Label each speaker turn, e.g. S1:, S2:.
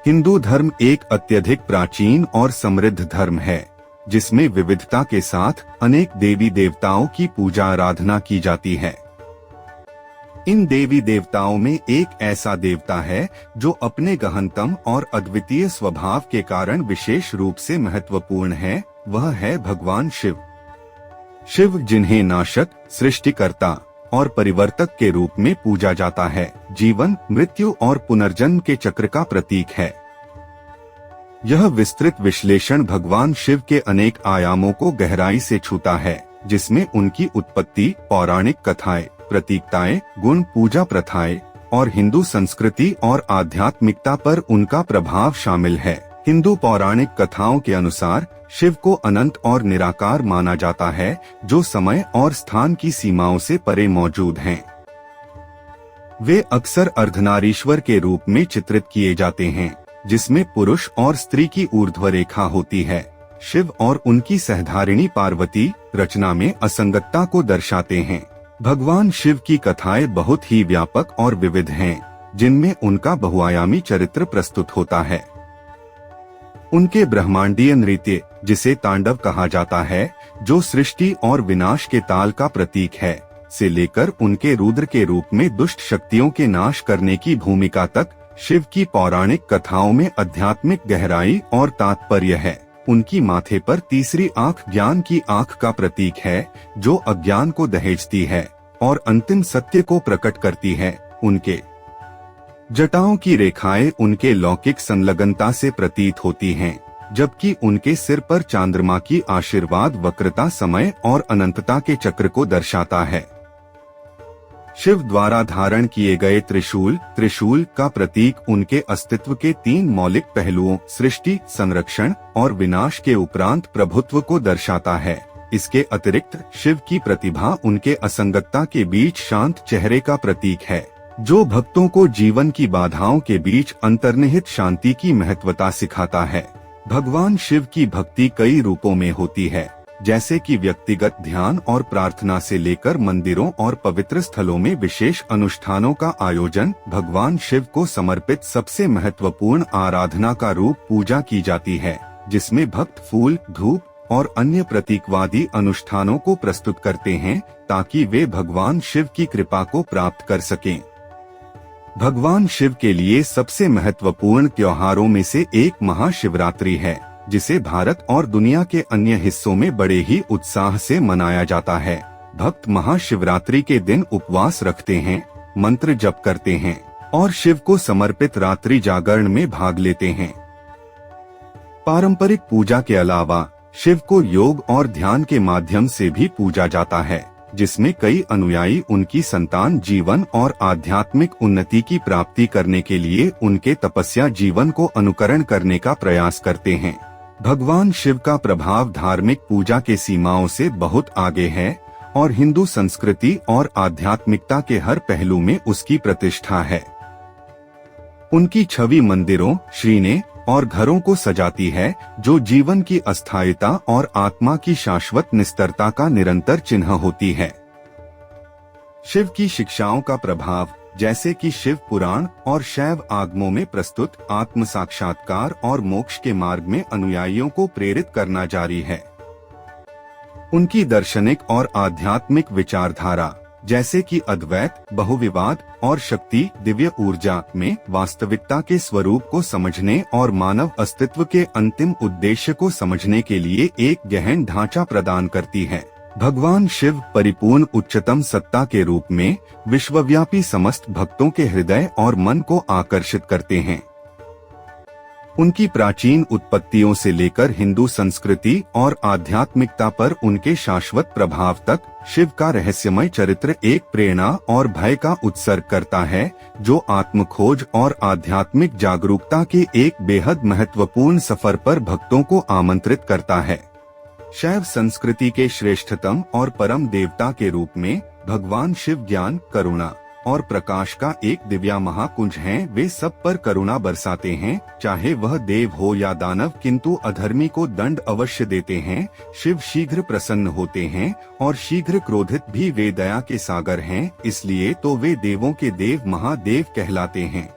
S1: हिंदू धर्म एक अत्यधिक प्राचीन और समृद्ध धर्म है, जिसमें विविधता के साथ अनेक देवी देवताओं की पूजा आराधना की जाती है। इन देवी देवताओं में एक ऐसा देवता है जो अपने गहनतम और अद्वितीय स्वभाव के कारण विशेष रूप से महत्वपूर्ण है, वह है भगवान शिव। शिव, जिन्हें नाशक, सृष्टिकर्ता और परिवर्तक के रूप में पूजा जाता है, जीवन, मृत्यु और पुनर्जन्म के चक्र का प्रतीक है। यह विस्तृत विश्लेषण भगवान शिव के अनेक आयामों को गहराई से छूता है, जिसमें उनकी उत्पत्ति, पौराणिक कथाएं, प्रतीकताएं, गुण, पूजा प्रथाएं और हिंदू संस्कृति और आध्यात्मिकता पर उनका प्रभाव शामिल है। हिंदू पौराणिक कथाओं के अनुसार शिव को अनंत और निराकार माना जाता है, जो समय और स्थान की सीमाओं से परे मौजूद हैं। वे अक्सर अर्धनारीश्वर के रूप में चित्रित किए जाते हैं, जिसमें पुरुष और स्त्री की ऊर्ध्व रेखा होती है। शिव और उनकी सहधारिणी पार्वती रचना में असंगतता को दर्शाते हैं। भगवान शिव की कथाएं बहुत ही व्यापक और विविध हैं, जिनमें उनका बहुआयामी चरित्र प्रस्तुत होता है। उनके ब्रह्मांडीय नृत्य, जिसे तांडव कहा जाता है, जो सृष्टि और विनाश के ताल का प्रतीक है, से लेकर उनके रुद्र के रूप में दुष्ट शक्तियों के नाश करने की भूमिका तक, शिव की पौराणिक कथाओं में आध्यात्मिक गहराई और तात्पर्य है। उनकी माथे पर तीसरी आंख ज्ञान की आंख का प्रतीक है, जो अज्ञान को दहेजती है और अंतिम सत्य को प्रकट करती है। उनके जटाओं की रेखाएं उनके लौकिक संलग्नता से प्रतीत होती हैं, जबकि उनके सिर पर चंद्रमा की आशीर्वाद वक्रता समय और अनंतता के चक्र को दर्शाता है। शिव द्वारा धारण किए गए त्रिशूल का प्रतीक उनके अस्तित्व के तीन मौलिक पहलुओं, सृष्टि, संरक्षण और विनाश के उपरांत प्रभुत्व को दर्शाता है। इसके अतिरिक्त शिव की प्रतिभा उनके असंगतता के बीच शांत चेहरे का प्रतीक है, जो भक्तों को जीवन की बाधाओं के बीच अंतर्निहित शांति की महत्वता सिखाता है। भगवान शिव की भक्ति कई रूपों में होती है, जैसे कि व्यक्तिगत ध्यान और प्रार्थना से लेकर मंदिरों और पवित्र स्थलों में विशेष अनुष्ठानों का आयोजन। भगवान शिव को समर्पित सबसे महत्वपूर्ण आराधना का रूप पूजा की जाती है, जिसमें भक्त फूल, धूप और अन्य प्रतीकवादी अनुष्ठानों को प्रस्तुत करते हैं, ताकि वे भगवान शिव की कृपा को प्राप्त कर सकें। भगवान शिव के लिए सबसे महत्वपूर्ण त्योहारों में से एक महाशिवरात्रि है, जिसे भारत और दुनिया के अन्य हिस्सों में बड़े ही उत्साह से मनाया जाता है। भक्त महाशिवरात्रि के दिन उपवास रखते हैं, मंत्र जप करते हैं और शिव को समर्पित रात्रि जागरण में भाग लेते हैं। पारंपरिक पूजा के अलावा शिव को योग और ध्यान के माध्यम से भी पूजा जाता है, जिसमें कई अनुयायी उनकी संतान जीवन और आध्यात्मिक उन्नति की प्राप्ति करने के लिए उनके तपस्या जीवन को अनुकरण करने का प्रयास करते हैं। भगवान शिव का प्रभाव धार्मिक पूजा के सीमाओं से बहुत आगे है और हिंदू संस्कृति और आध्यात्मिकता के हर पहलू में उसकी प्रतिष्ठा है। उनकी छवि मंदिरों, श्रीने और घरों को सजाती है, जो जीवन की अस्थायीता और आत्मा की शाश्वत निस्तारता का निरंतर चिन्ह होती है। शिव की शिक्षाओं का प्रभाव, जैसे कि शिव पुराण और शैव आगमों में प्रस्तुत आत्म साक्षात्कार और मोक्ष के मार्ग में अनुयायियों को प्रेरित करना जारी है। उनकी दार्शनिक और आध्यात्मिक विचारधारा, जैसे कि अद्वैत, बहुविवाद और शक्ति, दिव्य ऊर्जा में वास्तविकता के स्वरूप को समझने और मानव अस्तित्व के अंतिम उद्देश्य को समझने के लिए एक गहन ढांचा प्रदान करती है। भगवान शिव परिपूर्ण उच्चतम सत्ता के रूप में विश्वव्यापी समस्त भक्तों के हृदय और मन को आकर्षित करते हैं। उनकी प्राचीन उत्पत्तियों से लेकर हिंदू संस्कृति और आध्यात्मिकता पर उनके शाश्वत प्रभाव तक, शिव का रहस्यमय चरित्र एक प्रेरणा और भय का उत्सर्ग करता है, जो आत्मखोज और आध्यात्मिक जागरूकता के एक बेहद महत्वपूर्ण सफर पर भक्तों को आमंत्रित करता है। शैव संस्कृति के श्रेष्ठतम और परम देवता के रूप में भगवान शिव ज्ञान, करुणा और प्रकाश का एक दिव्या महाकुंज हैं। वे सब पर करुणा बरसाते हैं, चाहे वह देव हो या दानव, किंतु अधर्मी को दंड अवश्य देते हैं। शिव शीघ्र प्रसन्न होते हैं और शीघ्र क्रोधित भी। वे दया के सागर हैं, इसलिए तो वे देवों के देव महादेव कहलाते हैं।